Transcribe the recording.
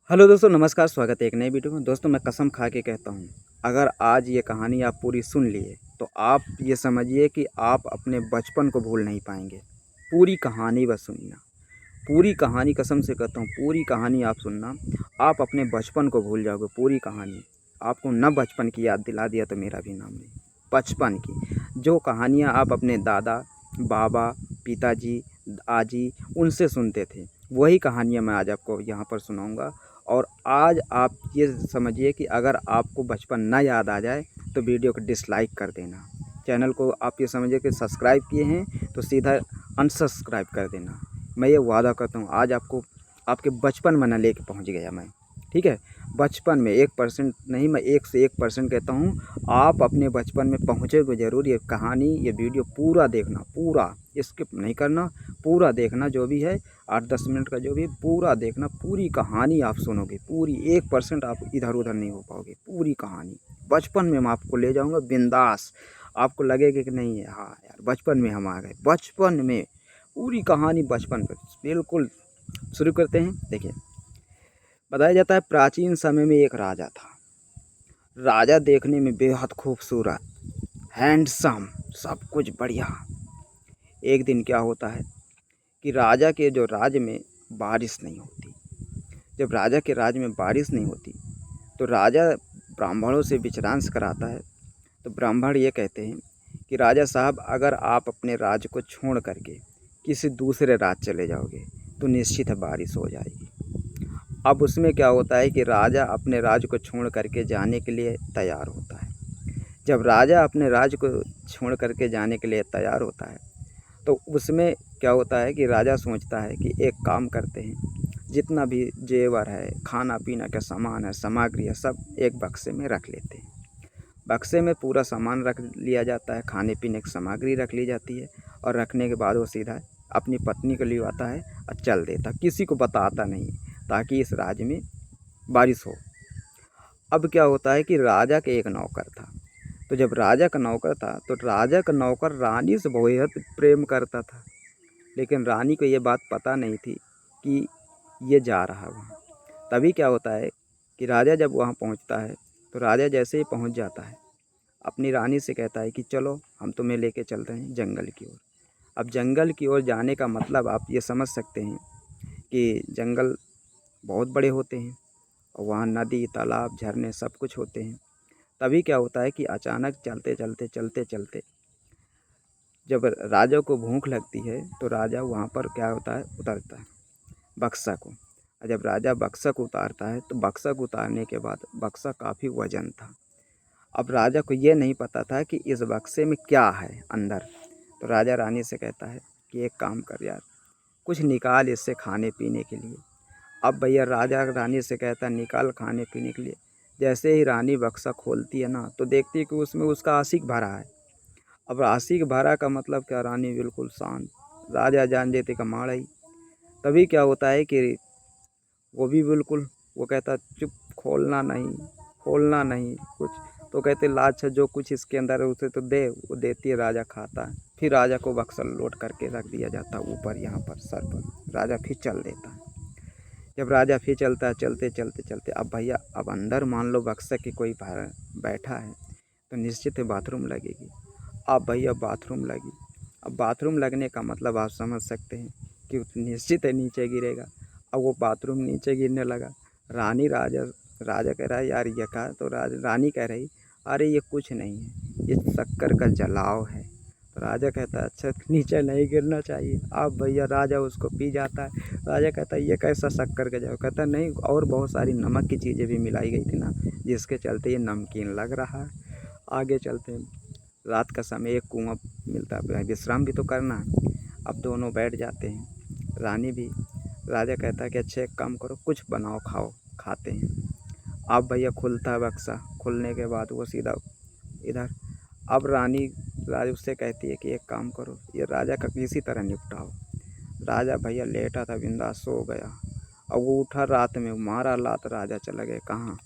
Hello दोस्तों, नमस्कार। स्वागत है एक नई वीडियो में। दोस्तों, मैं कसम खा के कहता हूँ, अगर आज ये कहानी आप पूरी सुन लिए तो आप ये समझिए कि आप अपने बचपन को भूल नहीं पाएंगे। पूरी कहानी बस सुनना, पूरी कहानी कसम से कहता हूँ, पूरी कहानी आप सुनना, आप अपने बचपन को भूल जाओगे। पूरी कहानी आपको न बचपन की याद दिला दिया तो मेरा भी नाम नहीं। बचपन की जो कहानियाँ आप अपने दादा, बाबा, पिताजी, आजी उनसे सुनते थे, वही कहानियाँ मैं आज आपको यहाँ पर सुनाऊँगा। और आज आप ये समझिए कि अगर आपको बचपन ना याद आ जाए तो वीडियो को डिसलाइक कर देना। चैनल को आप ये समझिए कि सब्सक्राइब किए हैं तो सीधा अनसब्सक्राइब कर देना। मैं ये वादा करता हूँ, आज आपको आपके बचपन में ना लेके पहुँच गया मैं। ठीक है, बचपन में 1% नहीं, मैं 1 से 1% कहता हूँ, आप अपने बचपन में पहुँचोगे ज़रूर। ये कहानी, ये वीडियो पूरा देखना, पूरा स्किप नहीं करना, पूरा देखना। जो भी है 8-10 मिनट का जो भी पूरा देखना, पूरी कहानी आप सुनोगे। पूरी 1% आप इधर-उधर नहीं हो पाओगे। पूरी कहानी बचपन में मैं आपको ले जाऊँगा बिंदास। आपको लगेगा कि नहीं है, हाँ यार बचपन में हम आ गए। बचपन में पूरी कहानी बचपन पे बिल्कुल शुरू करते हैं। देखिए, बताया जाता है प्राचीन समय में एक राजा था। राजा देखने में बेहद खूबसूरत, हैंडसम, सब कुछ बढ़िया। एक दिन क्या होता है कि राजा के जो राज्य में बारिश नहीं होती। जब राजा के राज्य में बारिश नहीं होती तो राजा ब्राह्मणों से विचारांश कराता है। तो ब्राह्मण ये कहते हैं कि राजा साहब, अगर आप अपने राज्य को छोड़ करके किसी दूसरे राज्य चले जाओगे तो निश्चित है बारिश हो जाएगी। अब उसमें क्या होता है कि राजा अपने राज्य को छोड़ करके जाने के लिए तैयार होता है। जब राजा अपने राज्य को छोड़ करके जाने के लिए तैयार होता है तो उसमें क्या होता है कि राजा सोचता है कि एक काम करते हैं, जितना भी जेवर है, खाना पीना का सामान है, सामग्री है, सब एक बक्से में रख लेते हैं। बक्से में पूरा सामान रख लिया जाता है, खाने पीने की सामग्री रख ली जाती है। और रखने के बाद वो सीधा अपनी पत्नी को लिवाता है और चल देता, किसी को बताता नहीं, ताकि इस राज्य में बारिश हो। अब क्या होता है कि राजा के एक नौकर था। तो जब राजा का नौकर था तो राजा का नौकर रानी से बेहद प्रेम करता था। लेकिन रानी को ये बात पता नहीं थी कि ये जा रहा वहाँ। तभी क्या होता है कि राजा जब वहाँ पहुँचता है तो राजा जैसे ही पहुँच जाता है, अपनी रानी से कहता है कि चलो हम तुम्हें लेके चलते हैं जंगल की ओर। अब जंगल की ओर जाने का मतलब आप ये समझ सकते हैं कि जंगल बहुत बड़े होते हैं और वहाँ नदी, तालाब, झरने सब कुछ होते हैं। तभी क्या होता है कि अचानक चलते चलते जब राजा को भूख लगती है तो राजा वहाँ पर क्या होता है, उतरता है बक्सा को। और जब राजा बक्सा को उतारता है तो बक्सा को उतारने के बाद बक्सा काफ़ी वजन था। अब राजा को ये नहीं पता था कि इस बक्से में क्या है अंदर। तो राजा रानी से कहता है कि एक काम कर यार, कुछ निकाल इससे खाने पीने के लिए। अब भैया राजा रानी से कहता है निकाल खाने पीने के लिए। जैसे ही रानी बक्सा खोलती है ना तो देखती है कि उसमें उसका आशिक भरा है। अब आशिक भरा का मतलब क्या, रानी बिल्कुल शांत। राजा जान जेते का माड़ा ही। तभी क्या होता है कि वो भी बिल्कुल, वो कहता चुप, खोलना नहीं कुछ। तो कहते ला अच्छा, जो कुछ इसके अंदर है उसे तो दे। वो देती है, राजा खाता है। फिर राजा को बक्सा लोड करके रख दिया जाता है ऊपर, यहाँ पर सर पर। राजा फिर चल देता है। जब राजा फिर चलता है, चलते अब भैया, अब अंदर मान लो बक्सा की कोई बैठा है तो निश्चित है बाथरूम लगेगी। अब भैया बाथरूम लगी। अब बाथरूम लगने का मतलब आप समझ सकते हैं कि निश्चित है नीचे गिरेगा। अब वो बाथरूम नीचे गिरने लगा। रानी राजा राजा कह रहा है यार ये क्या, तो रानी कह रही अरे ये कुछ नहीं है, ये शक्कर का जलाव है। तो राजा कहता है अच्छा नीचे नहीं गिरना चाहिए। अब भैया राजा उसको पी जाता है। राजा कहता है ये कैसा शक्कर का जलाव, कहता है नहीं, और बहुत सारी नमक की चीज़ें भी मिलाई गई थी ना, जिसके चलते ये नमकीन लग रहा है। आगे चलते हैं। रात का समय एक कुआं मिलता है, विश्राम भी तो करना है। अब दोनों बैठ जाते हैं, रानी भी। राजा कहता है कि अच्छा एक काम करो, कुछ बनाओ खाओ, खाते हैं। अब भैया खुलता है बक्सा। खुलने के बाद वो सीधा इधर। अब रानी राजा उससे कहती है कि एक काम करो, ये राजा का किसी तरह निपटाओ। राजा भैया लेटा था, बिंदास सो गया। अब वो उठा रात में, मारा लात, राजा चला गया कहाँ,